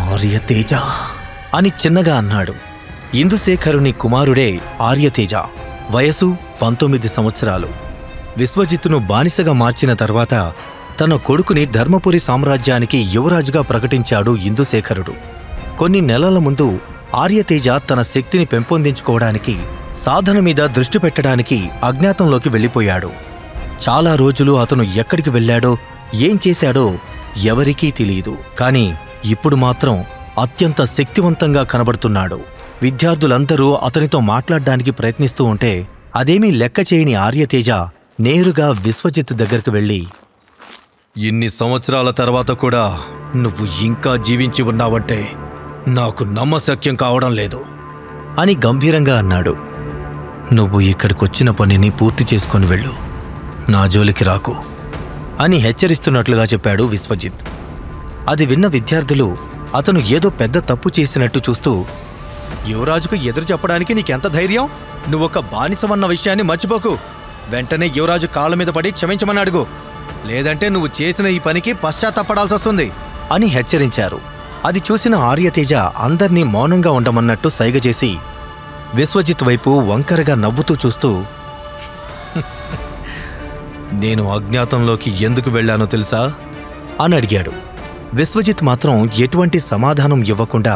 ఆర్యతేజ అని చిన్నగా అన్నాడు. ఇందుశేఖరుని కుమారుడే ఆర్యతేజ. వయసు 19 సంవత్సరాలు. విశ్వజిత్తును బానిసగా మార్చిన తర్వాత తన కొడుకుని ధర్మపురి సామ్రాజ్యానికి యువరాజుగా ప్రకటించాడు ఇందుశేఖరుడు. కొన్ని నెలల ముందు ఆర్యతేజ తన శక్తిని పెంపొందించుకోవడానికి, సాధన మీద దృష్టి పెట్టడానికి అజ్ఞాతంలోకి వెళ్ళిపోయాడు. చాలా రోజులు అతను ఎక్కడికి వెళ్ళాడో, ఏం చేశాడో ఎవరికీ తెలియదు. కాని ఇప్పుడు మాత్రం అత్యంత శక్తివంతంగా కనబడుతున్నాడు. విద్యార్థులందరూ అతనితో మాట్లాడ్డానికి ప్రయత్నిస్తూ ఉంటే అదేమీ లెక్క చేయని ఆర్యతేజ నేరుగా విశ్వజిత్ దగ్గరికి వెళ్ళి, ఇన్ని సంవత్సరాల తర్వాత కూడా నువ్వు ఇంకా జీవించి ఉన్నావంటే నాకు నమ్మశక్యం కావడం లేదు అని గంభీరంగా అన్నాడు. నువ్వు ఇక్కడికొచ్చిన పనిని పూర్తి చేసుకొని వెళ్ళు, నా జోలికి రాకు అని హెచ్చరిస్తున్నట్లుగా చెప్పాడు విశ్వజిత్. అది విన్న విద్యార్థులు అతను ఏదో పెద్ద తప్పు చేసినట్టు చూస్తూ, యువరాజుకు ఎదురు చెప్పడానికి నీకెంత ధైర్యం? నువ్వొక బానిసమన్న విషయాన్ని మర్చిపోకు. వెంటనే యువరాజు కాళ్ళ మీద పడి క్షమించమని అడుగు, లేదంటే నువ్వు చేసిన ఈ పనికి పశ్చాత్తాపడాల్సొస్తుంది అని హెచ్చరించారు. అది చూసిన ఆర్యతేజ అందర్నీ మౌనంగా ఉండమన్నట్టు సైగ చేసి విశ్వజిత్ వైపు వంకరగా నవ్వుతూ చూస్తూ, నేను అజ్ఞాతంలోకి ఎందుకు వెళ్లానో తెలుసా అని అడిగాడు. విశ్వజిత్ మాత్రం ఎటువంటి సమాధానం ఇవ్వకుండా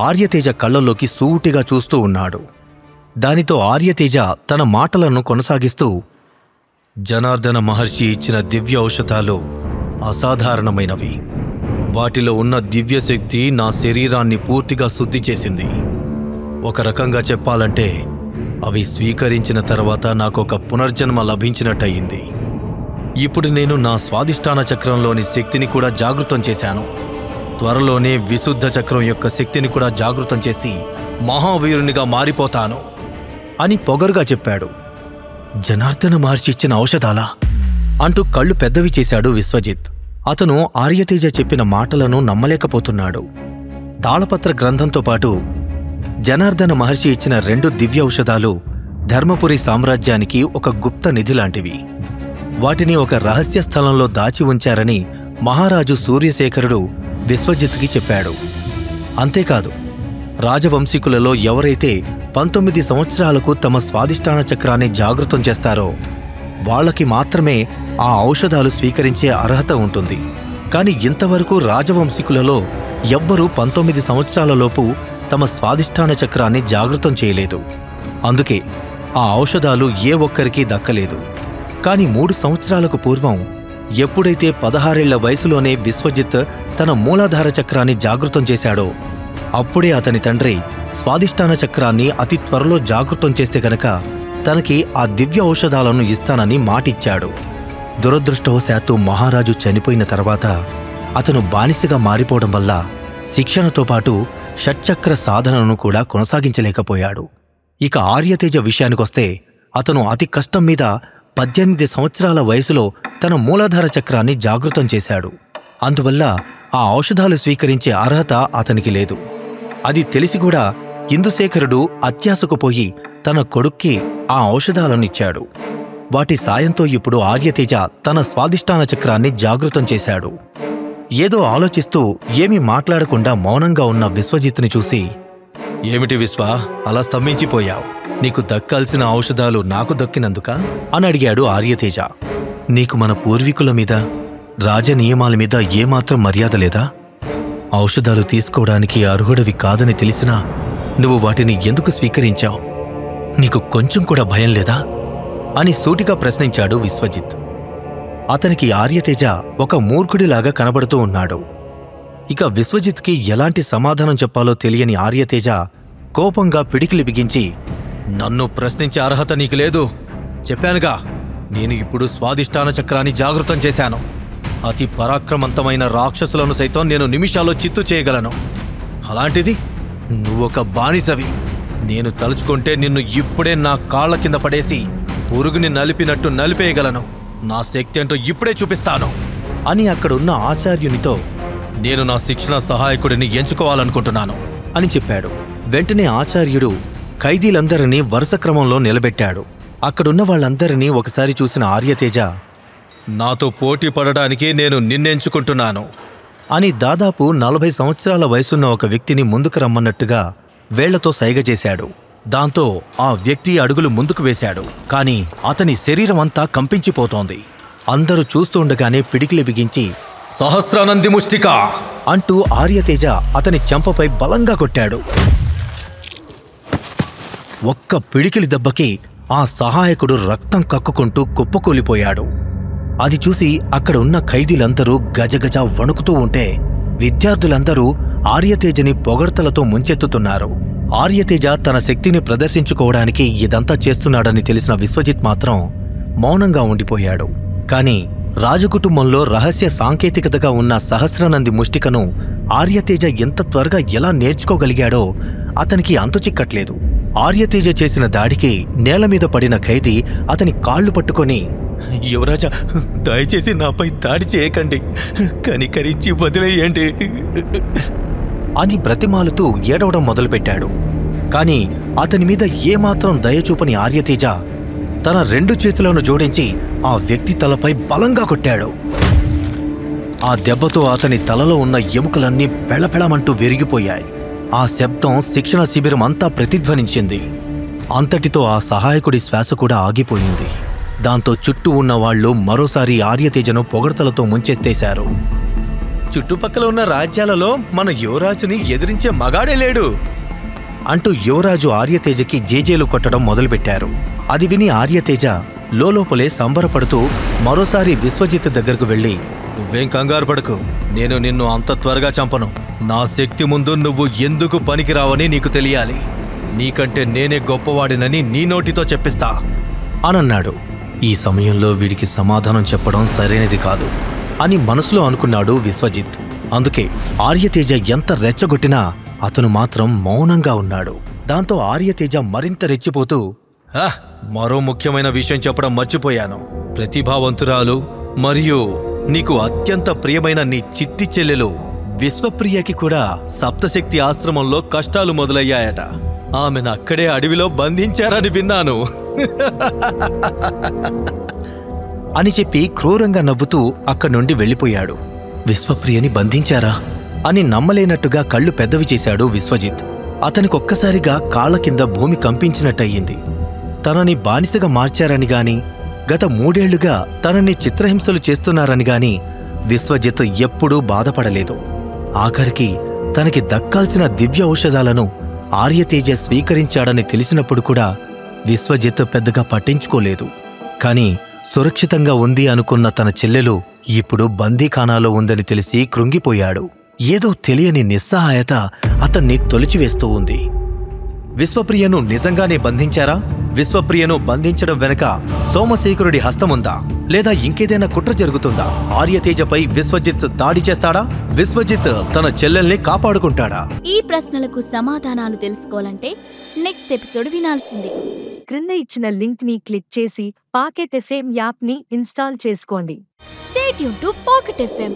ఆర్యతేజ కళ్ళల్లోకి సూటిగా చూస్తూ ఉన్నాడు. దానితో ఆర్యతేజ తన మాటలను కొనసాగిస్తూ, జనార్దన మహర్షి ఇచ్చిన దివ్య ఔషధాలు అసాధారణమైనవి. వాటిలో ఉన్న దివ్యశక్తి నా శరీరాన్ని పూర్తిగా శుద్ధి చేసింది. ఒక రకంగా చెప్పాలంటే అవి స్వీకరించిన తర్వాత నాకొక పునర్జన్మ లభించినట్టయింది. ఇప్పుడు నేను నా స్వాదిష్టాన చక్రంలోని శక్తిని కూడా జాగృతం చేశాను. త్వరలోనే విశుద్ధ చక్రం యొక్క శక్తిని కూడా జాగృతం చేసి మహావీరునిగా మారిపోతాను అని పొగరుగా చెప్పాడు. జనార్దన మహర్షి ఇచ్చిన ఔషధాలా అంటూ కళ్ళు పెద్దవి చేశాడు విశ్వజిత్. అతను ఆర్యతేజ చెప్పిన మాటలను నమ్మలేకపోతున్నాడు. తాళపత్ర గ్రంథంతో పాటు జనార్దన మహర్షి ఇచ్చిన 2 దివ్య ఔషధాలు ధర్మపురి సామ్రాజ్యానికి ఒక గుప్త నిధి లాంటివి. వాటిని ఒక రహస్య స్థలంలో దాచి ఉంచారని మహారాజు సూర్యశేఖరుడు విశ్వజిత్కి చెప్పాడు. అంతేకాదు, రాజవంశీకులలో ఎవరైతే 19 సంవత్సరాలకు తమ స్వాదిష్టాన చక్రాన్ని జాగృతం చేస్తారో వాళ్లకి మాత్రమే ఆ ఔషధాలు స్వీకరించే అర్హత ఉంటుంది. కాని ఇంతవరకు రాజవంశీకులలో ఎవ్వరూ 19 సంవత్సరాలలోపు తమ స్వాదిష్టాన చక్రాన్ని జాగృతం చేయలేదు. అందుకే ఆ ఔషధాలు ఏ ఒక్కరికీ దక్కలేదు. కాని 3 సంవత్సరాలకు పూర్వం ఎప్పుడైతే 16 ఏళ్ల వయసులోనే విశ్వజిత్ తన మూలాధార చక్రాన్ని జాగృతం చేశాడో అప్పుడే అతని తండ్రి స్వాదిష్టాన చక్రాన్ని అతి త్వరలో జాగృతం చేస్తే గనక తనకి ఆ దివ్య ఔషధాలను ఇస్తానని మాటిచ్చాడు. దురదృష్టవశాత్తు మహారాజు చనిపోయిన తర్వాత అతను బానిసగా మారిపోవడం వల్ల శిక్షణతో పాటు షట్చక్ర సాధనను కూడా కొనసాగించలేకపోయాడు. ఇక ఆర్యతేజ విషయానికొస్తే అతను అతి కష్టం మీద 18 సంవత్సరాల వయసులో తన మూలాధార చక్రాన్ని జాగృతం చేశాడు. అందువల్ల ఆ ఔషధాలు స్వీకరించే అర్హత అతనికి లేదు. అది తెలిసి కూడా ఇందుశేఖరుడు అత్యాశకు పోయి తన కొడుక్కి ఆ ఔషధాలనిచ్చాడు. వాటి సాయంతో ఇప్పుడు ఆర్యతేజ తన స్వాదిష్టాన చక్రాన్ని జాగృతం చేశాడు. ఏదో ఆలోచిస్తూ ఏమీ మాట్లాడకుండా మౌనంగా ఉన్న విశ్వజిత్ని చూసి, ఏమిటి విశ్వ, అలా స్తంభించిపోయావు? నీకు దక్కాల్సిన ఔషధాలు నాకు దక్కినందుకా అని అడిగాడు ఆర్యతేజ. నీకు మన పూర్వీకుల మీద, రాజనియమాల మీద ఏమాత్రం మర్యాద లేదా? ఔషధాలు తీసుకోవడానికి అర్హుడివి కాదని తెలిసినా నువ్వు వాటిని ఎందుకు స్వీకరించావు? నీకు కొంచెం కూడా భయం లేదా అని సూటిగా ప్రశ్నించాడు విశ్వజిత్. అతనికి ఆర్యతేజ ఒక మూర్ఖుడిలాగా కనబడుతూ ఉన్నాడు. ఇక విశ్వజిత్కి ఎలాంటి సమాధానం చెప్పాలో తెలియని ఆర్యతేజ కోపంగా పిడికిలి బిగించి, నన్ను ప్రశ్నించే అర్హత నీకు లేదు. చెప్పానుగా, నేను ఇప్పుడు స్వాదిష్టాన చక్రాన్ని జాగృతం చేశాను. అతి పరాక్రమవంతమైన రాక్షసులను సైతం నేను నిమిషాల్లో చిత్తు చేయగలను. అలాంటిది నువ్వొక బానిసవి. నేను తలుచుకుంటే నిన్ను ఇప్పుడే నా కాళ్ల కింద పడేసి పురుగుని నలిపినట్టు నలిపేయగలను. నా శక్తి అంటూ ఇప్పుడే చూపిస్తాను అని అక్కడున్న ఆచార్యునితో, నేను నా శిక్షణ సహాయకుడిని ఎంచుకోవాలనుకుంటున్నాను అని చెప్పాడు. వెంటనే ఆచార్యుడు ఖైదీలందరినీ వరుస క్రమంలో నిలబెట్టాడు. అక్కడున్న వాళ్ళందరినీ ఒకసారి చూసిన ఆర్యతేజ, నాతో పోటీ పడడానికి నేను నిన్నెంచుకుంటున్నాను. అని దాదాపు 40 సంవత్సరాల వయసున్న ఒక వ్యక్తిని ముందుకు రమ్మన్నట్టుగా వేళ్లతో సైగ చేశాడు. దాంతో ఆ వ్యక్తి అడుగులు ముందుకు వేశాడు. కాని అతని శరీరమంతా కంపించిపోతోంది. అందరూ చూస్తుండగానే పిడికిలి బిగించి సహస్రానంది ముష్టిక అంటూ ఆర్యతేజ అతని చెంపపై బలంగా కొట్టాడు. ఒక్క పిడికిలి దెబ్బకి ఆ సహాయకుడు రక్తం కక్కుకుంటూ కుప్పకూలిపోయాడు. అది చూసి అక్కడ ఉన్న ఖైదీలందరూ గజగజ వణుకుతూ ఉంటే విద్యార్థులందరూ ఆర్యతేజని పొగడ్తలతో ముంచెత్తుతున్నారు. ఆర్యతేజ తన శక్తిని ప్రదర్శించుకోవడానికి ఇదంతా చేస్తున్నాడని తెలిసిన విశ్వజిత్ మాత్రం మౌనంగా ఉండిపోయాడు. కాని రాజకుటుంబంలో రహస్య సాంకేతికతగా ఉన్న సహస్రనంది ముష్టికను ఆర్యతేజ ఎంత త్వరగా ఎలా నేర్చుకోగలిగాడో అతనికి అంతుచిక్కట్లేదు. ఆర్యతేజ చేసిన దాడికి నేలమీద పడిన ఖైదీ అతని కాళ్లు పట్టుకొని, యువరాజా, దయచేసి నాపై దాడి చేయకండి, కనికరించి వదిలేయండి అని బ్రతిమాలుతూ ఏడవడం మొదలుపెట్టాడు. కాని అతని మీద ఏమాత్రం దయచూపని ఆర్యతేజ తన 2 చేతులను జోడించి ఆ వ్యక్తి తలపై బలంగా కొట్టాడు. ఆ దెబ్బతో అతని తలలో ఉన్న ఎముకలన్నీ పెళపెళమంటూ విరిగిపోయాయి. ఆ శబ్దం శిక్షణ శిబిరం అంతా ప్రతిధ్వనించింది. అంతటితో ఆ సహాయకుడి శ్వాస కూడా ఆగిపోయింది. దాంతో చుట్టూ ఉన్న వాళ్లు మరోసారి ఆర్యతేజను పొగడ్తలతో ముంచెత్తేశారు. చుట్టుపక్కల ఉన్న రాజ్యాలలో మన యువరాజుని ఎదిరించే మగాడే లేడు అంటూ యువరాజు ఆర్యతేజకి జేజేలు కొట్టడం మొదలుపెట్టారు. అది విని ఆర్యతేజ లోలోపలే సంబరపడుతూ మరోసారి విశ్వజిత్ దగ్గరకు వెళ్లి, నువ్వేం కంగారు పడకు, నేను నిన్ను అంత త్వరగా చంపను. నా శక్తి ముందు నువ్వు ఎందుకు పనికిరావని నీకు తెలియాలి. నీకంటే నేనే గొప్పవాడినని నీ నోటితో చెప్పిస్తా అనన్నాడు. ఈ సమయంలో వీడికి సమాధానం చెప్పడం సరైనది కాదు అని మనసులో అనుకున్నాడు విశ్వజిత్. అందుకే ఆర్యతేజ ఎంత రెచ్చగొట్టినా అతను మాత్రం మౌనంగా ఉన్నాడు. దాంతో ఆర్యతేజ మరింత రెచ్చిపోతూ, మరో ముఖ్యమైన విషయం చెప్పడం మర్చిపోయాను. ప్రతిభావంతురాలు మరియు నీకు అత్యంత ప్రియమైన నీ చిట్టి చెల్లెలు విశ్వప్రియకి కూడా సప్తశక్తి ఆశ్రమంలో కష్టాలు మొదలయ్యాయట. ఆమెను అక్కడే అడవిలో బంధించారని విన్నాను అని చెప్పి క్రూరంగా నవ్వుతూ అక్కడి నుండి వెళ్ళిపోయాడు. విశ్వప్రియని బంధించారా అని నమ్మలేనట్టుగా కళ్ళు పెద్దవి చేశాడు విశ్వజిత్. అతనికొక్కసారిగా కాళ్ల కింద భూమి కంపించినట్టయింది. తనని బానిసగా మార్చారని గాని, గత 3 ఏళ్లుగా తనని చిత్రహింసలు చేస్తున్నారని గాని విశ్వజిత్ ఎప్పుడూ బాధపడలేదు. ఆఖరికి తనకి దక్కాల్సిన దివ్య ఔషధాలను ఆర్యతేజ స్వీకరించాడని తెలిసినప్పుడు కూడా విశ్వజిత్ పెద్దగా పట్టించుకోలేదు. కాని సురక్షితంగా ఉంది అనుకున్న తన చెల్లెలు ఇప్పుడు బందీఖానాలో ఉందని తెలిసి కృంగిపోయాడు. ఏదో తెలియని నిస్సహాయత అతన్ని తొలిచివేస్తూ ఉంది. విశ్వప్రియను నిజంగానే బంధించారా? విశ్వప్రియను బంధించడం వెనక సోమశేఖరుడి హస్తముందా? లేదా ఇంకేదైనా కుట్ర జరుగుతుందా? ఆర్యతేజపై విశ్వజిత్ దాడి చేస్తాడా? విశ్వజిత్ తన చెల్లెల్ని కాపాడుకుంటాడా? ఈ ప్రశ్నలకు సమాధానాలు తెలుసుకోవాలంటే నెక్స్ట్ ఎపిసోడ్ వినాల్సిందే. క్రింద ఇచ్చిన లింక్ ని క్లిక్ చేసి పాకెట్ ఎఫ్ఎం యాప్ ని ఇన్స్టాల్ చేసుకోండి. Stay tune to pocket FM.